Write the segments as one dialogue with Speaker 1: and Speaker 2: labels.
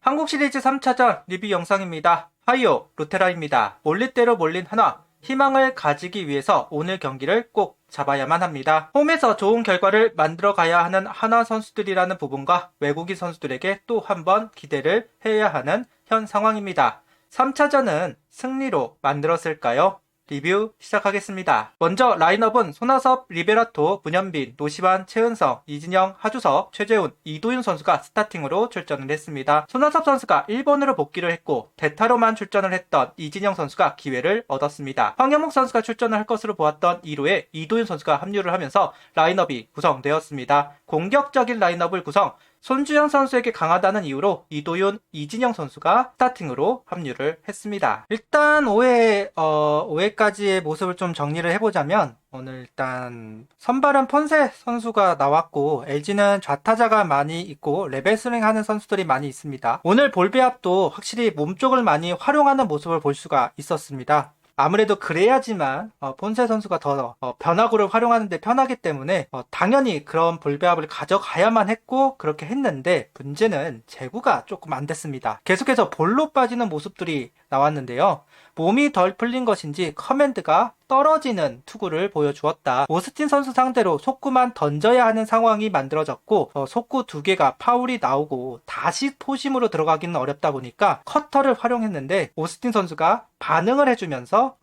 Speaker 1: 한국 시리즈 3차전 리뷰 영상입니다. 하이오 루테라입니다. 몰릴 대로 몰린 한화. 희망을 가지기 위해서 오늘 경기를 꼭 잡아야만 합니다. 홈에서 좋은 결과를 만들어 가야 하는 한화 선수들이라는 부분과 외국인 선수들에게 또 한 번 기대를 해야 하는 현 상황입니다. 3차전은 승리로 만들었을까요? 리뷰 시작하겠습니다. 먼저 라인업은 손아섭, 리베라토, 문현빈, 노시환, 최은성, 이진영, 하주석, 최재훈, 이도윤 선수가 스타팅으로 출전을 했습니다. 손아섭 선수가 1번으로 복귀를 했고 대타로만 출전을 했던 이진영 선수가 기회를 얻었습니다. 황영목 선수가 출전을 할 것으로 보았던 2루에 이도윤 선수가 합류를 하면서 라인업이 구성되었습니다. 공격적인 라인업을 구성, 손주영 선수에게 강하다는 이유로 이도윤, 이진영 선수가 스타팅으로 합류를 했습니다. 일단 5회까지의 모습을 좀 정리를 해보자면 오늘 일단 선발은 폰세 선수가 나왔고 LG는 좌타자가 많이 있고 레벨스링 하는 선수들이 많이 있습니다. 오늘 볼배합도 확실히 몸쪽을 많이 활용하는 모습을 볼 수가 있었습니다. 아무래도 그래야지만 폰세 선수가 더 변화구를 활용하는 데 편하기 때문에 당연히 그런 볼배합을 가져가야만 했고 그렇게 했는데 문제는 제구가 조금 안 됐습니다. 계속해서 볼로 빠지는 모습들이 나왔는데요. 몸이 덜 풀린 것인지 커맨드가 떨어지는 투구를 보여주었다. 오스틴 선수 상대로 속구만 던져야 하는 상황이 만들어졌고 속구 2개가 파울이 나오고 다시 포심으로 들어가기는 어렵다 보니까 커터를 활용했는데 오스틴 선수가 반응을 해주면서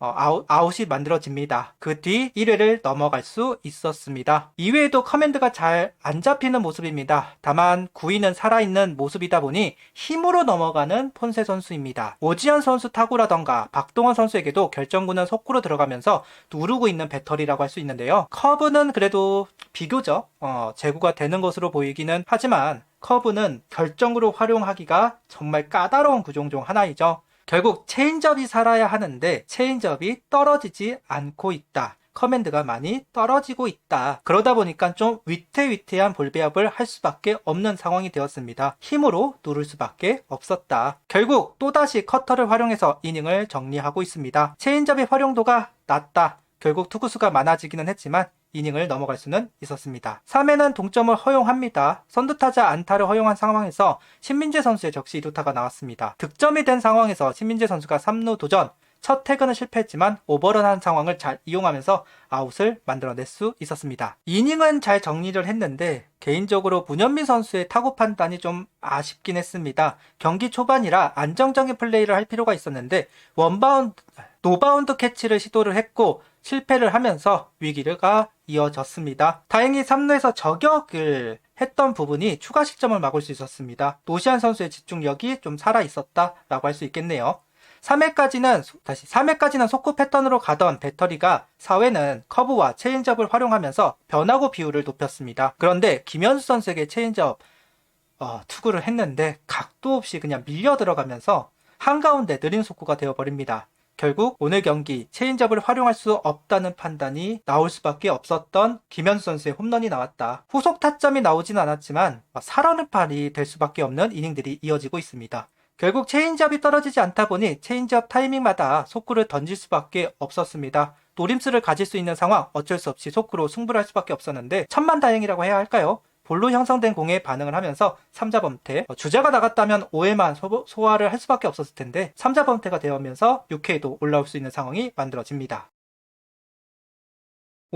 Speaker 1: 아웃이 만들어집니다. 그 뒤 1회를 넘어갈 수 있었습니다. 2회에도 커맨드가 잘 안 잡히는 모습입니다. 다만 구위는 살아있는 모습이다 보니 힘으로 넘어가는 폰세 선수입니다. 오지현 선수 타구라던가 박동원 선수에게도 결정구는 속구로 들어가면서 누르고 있는 배터리라고 할 수 있는데요. 커브는 그래도 비교적 제구가 되는 것으로 보이기는 하지만 커브는 결정으로 활용하기가 정말 까다로운 구종 중 하나이죠. 결국 체인지업이 살아야 하는데 체인지업이 떨어지지 않고 있다. 커맨드가 많이 떨어지고 있다. 그러다 보니까 좀 위태위태한 볼배합을 할 수밖에 없는 상황이 되었습니다. 힘으로 누를 수밖에 없었다. 결국 또다시 커터를 활용해서 이닝을 정리하고 있습니다. 체인지업의 활용도가 낮다. 결국 투구수가 많아지기는 했지만 이닝을 넘어갈 수는 있었습니다. 3회는 동점을 허용합니다. 선두타자 안타를 허용한 상황에서 신민재 선수의 적시 2루타가 나왔습니다. 득점이 된 상황에서 신민재 선수가 3루 도전, 첫 태그는 실패했지만 오버런한 상황을 잘 이용하면서 아웃을 만들어낼 수 있었습니다. 이닝은 잘 정리를 했는데 개인적으로 문현민 선수의 타구 판단이 좀 아쉽긴 했습니다. 경기 초반이라 안정적인 플레이를 할 필요가 있었는데 노바운드 캐치를 시도를 했고 실패를 하면서 위기가 이어졌습니다. 다행히 3루에서 저격을 했던 부분이 추가 실점을 막을 수 있었습니다. 노시안 선수의 집중력이 좀 살아있었다라고 할 수 있겠네요. 3회까지는 속구 패턴으로 가던 배터리가 4회는 커브와 체인지업을 활용하면서 변화구 비율을 높였습니다. 그런데 김현수 선수에게 체인지업 투구를 했는데 각도 없이 그냥 밀려 들어가면서 한가운데 느린 속구가 되어버립니다. 결국 오늘 경기 체인지업을 활용할 수 없다는 판단이 나올 수밖에 없었던 김현수 선수의 홈런이 나왔다. 후속 타점이 나오진 않았지만 살얼음판이 될 수밖에 없는 이닝들이 이어지고 있습니다. 결국 체인지업이 떨어지지 않다 보니 체인지업 타이밍마다 속구를 던질 수밖에 없었습니다. 노림수를 가질 수 있는 상황 어쩔 수 없이 속구로 승부를 할 수밖에 없었는데 천만다행이라고 해야 할까요? 볼로 형성된 공에 반응을 하면서 3자 범퇴, 주자가 나갔다면 5회만 소화를 할 수밖에 없었을 텐데 3자 범퇴가 되면서 6회에도 올라올 수 있는 상황이 만들어집니다.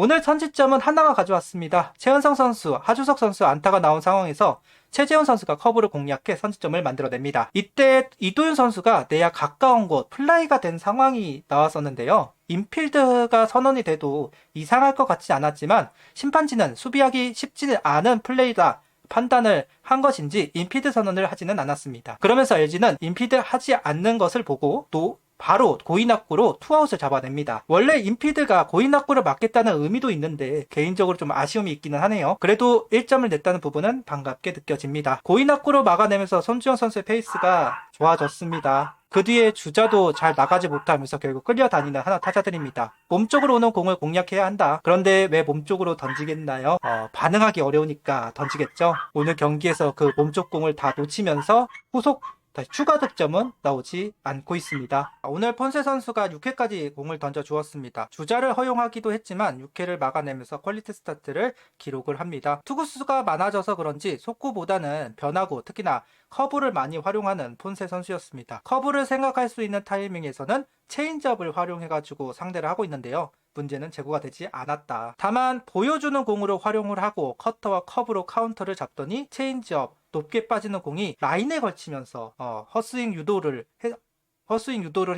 Speaker 1: 오늘 선취점은 하나가 가져왔습니다. 최은성 선수, 하주석 선수 안타가 나온 상황에서 최재훈 선수가 커브를 공략해 선취점을 만들어냅니다. 이때 이도윤 선수가 내야 가까운 곳 플라이가 된 상황이 나왔었는데요. 인필드가 선언이 돼도 이상할 것 같지 않았지만 심판진은 수비하기 쉽지 않은 플레이다 판단을 한 것인지 인필드 선언을 하지는 않았습니다. 그러면서 LG는 인필드 하지 않는 것을 보고 또 바로 고인낙구로 투아웃을 잡아냅니다. 원래 인필드가 고인낙구를 막겠다는 의미도 있는데 개인적으로 좀 아쉬움이 있기는 하네요. 그래도 1점을 냈다는 부분은 반갑게 느껴집니다. 고인낙구로 막아내면서 손주영 선수의 페이스가 좋아졌습니다. 그 뒤에 주자도 잘 나가지 못하면서 결국 끌려다니는 하나 타자들입니다. 몸쪽으로 오는 공을 공략해야 한다. 그런데 왜 몸쪽으로 던지겠나요? 반응하기 어려우니까 던지겠죠. 오늘 경기에서 그 몸쪽 공을 다 놓치면서 후속 다시 추가 득점은 나오지 않고 있습니다. 오늘 폰세 선수가 6회까지 공을 던져 주었습니다. 주자를 허용하기도 했지만 6회를 막아내면서 퀄리티 스타트를 기록을 합니다. 투구수가 많아져서 그런지 속구보다는 변화구, 특히나 커브를 많이 활용하는 폰세 선수였습니다. 커브를 생각할 수 있는 타이밍에서는 체인지업을 활용해가지고 상대를 하고 있는데요. 문제는 제고가 되지 않았다. 다만 보여주는 공으로 활용을 하고 커터와 커브로 카운터를 잡더니 체인지업, 높게 빠지는 공이 라인에 걸치면서 헛스윙 유도를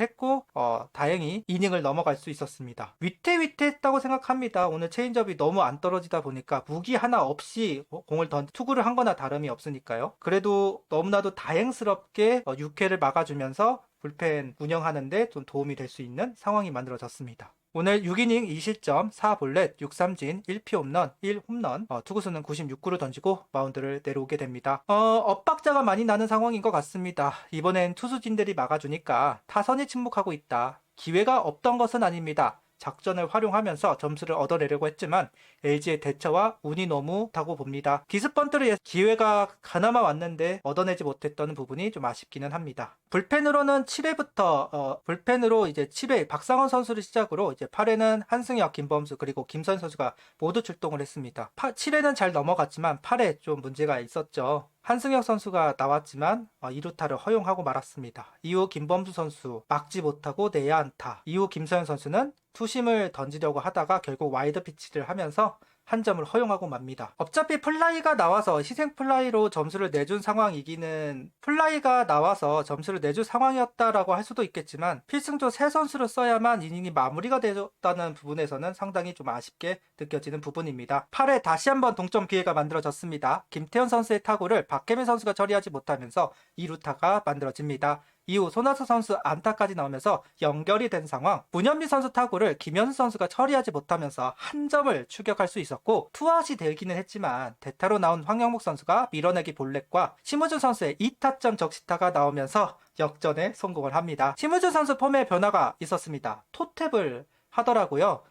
Speaker 1: 했고 다행히 이닝을 넘어갈 수 있었습니다. 위태위태했다고 생각합니다. 오늘 체인지업이 너무 안 떨어지다 보니까 무기 하나 없이 공을 투구를 한 거나 다름이 없으니까요. 그래도 너무나도 다행스럽게 6회를 막아주면서 불펜 운영하는데 좀 도움이 될 수 있는 상황이 만들어졌습니다. 오늘 6이닝 2실점, 4볼넷, 6삼진, 1피 홈런, 1홈런, 투구수는 96구를 던지고 마운드를 내려오게 됩니다. 엇박자가 많이 나는 상황인 것 같습니다. 이번엔 투수진들이 막아주니까 타선이 침묵하고 있다. 기회가 없던 것은 아닙니다. 작전을 활용하면서 점수를 얻어내려고 했지만 LG의 대처와 운이 너무 다고 봅니다. 기습번트를 기회가 가나마 왔는데 얻어내지 못했던 부분이 좀 아쉽기는 합니다. 불펜으로는 7회부터 불펜으로 이제 7회 박상원 선수를 시작으로 이제 8회는 한승혁, 김범수 그리고 김선 선수가 모두 출동을 했습니다. 7회는 잘 넘어갔지만 8회 좀 문제가 있었죠. 한승혁 선수가 나왔지만 2루타를 허용하고 말았습니다. 이후 김범수 선수 막지 못하고 내야 안타. 이후 김서현 선수는 투심을 던지려고 하다가 결국 와이드 피치를 하면서 한 점을 허용하고 맙니다. 어차피 플라이가 나와서 희생 플라이로 점수를 내준 상황이기는 플라이가 나와서 점수를 내줄 상황이었다라고 할 수도 있겠지만 필승조 세 선수를 써야만 이닝이 마무리가 되었다는 부분에서는 상당히 좀 아쉽게 느껴지는 부분입니다. 8회 다시 한번 동점 기회가 만들어졌습니다. 김태현 선수의 타구를 박혜민 선수가 처리하지 못하면서 2루타가 만들어집니다. 이후 손아섭 선수 안타까지 나오면서 연결이 된 상황. 문현미 선수 타구를 김현수 선수가 처리하지 못하면서 한 점을 추격할 수 있었고 투아웃이 되기는 했지만 대타로 나온 황영목 선수가 밀어내기 볼넷과 심우준 선수의 2타점 적시타가 나오면서 역전에 성공을 합니다. 심우준 선수 폼에 변화가 있었습니다. 토탭을 하더라고요.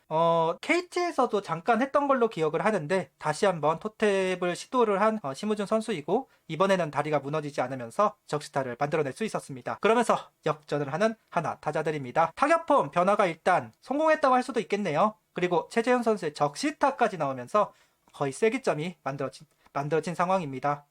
Speaker 1: KT에서도 잠깐 했던 걸로 기억을 하는데 다시 한번 토탭을 시도를 한 심우준 선수이고 이번에는 다리가 무너지지 않으면서 적시타를 만들어낼 수 있었습니다. 그러면서 역전을 하는 하나 타자들입니다. 타격폼 변화가 일단 성공했다고 할 수도 있겠네요. 그리고 최재현 선수의 적시타까지 나오면서 거의 세기점이 만들어진 상황입니다.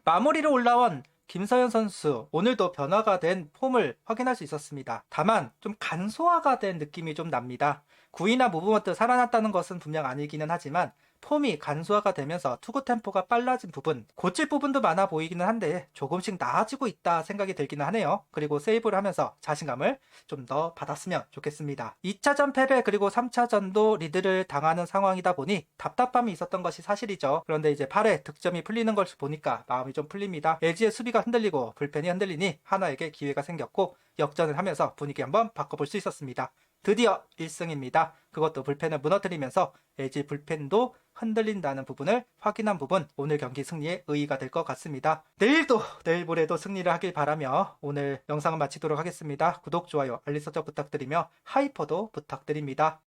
Speaker 1: 마무리로 올라온 김서현 선수 오늘도 변화가 된 폼을 확인할 수 있었습니다. 다만 좀 간소화가 된 느낌이 좀 납니다. 구위나 무브먼트 살아났다는 것은 분명 아니기는 하지만 폼이 간소화가 되면서 투구 템포가 빨라진 부분, 고칠 부분도 많아 보이기는 한데 조금씩 나아지고 있다 생각이 들기는 하네요. 그리고 세이브를 하면서 자신감을 좀 더 받았으면 좋겠습니다. 2차전 패배 그리고 3차전도 리드를 당하는 상황이다 보니 답답함이 있었던 것이 사실이죠. 그런데 이제 8회 득점이 풀리는 걸 보니까 마음이 좀 풀립니다. LG의 수비가 흔들리고 불펜이 흔들리니 하나에게 기회가 생겼고 역전을 하면서 분위기 한번 바꿔볼 수 있었습니다. 드디어 1승입니다. 그것도 불펜을 무너뜨리면서 LG 불펜도 흔들린다는 부분을 확인한 부분, 오늘 경기 승리의 의의가 될 것 같습니다. 내일 모레도 승리를 하길 바라며 오늘 영상을 마치도록 하겠습니다. 구독, 좋아요, 알림 설정 부탁드리며 하이퍼도 부탁드립니다.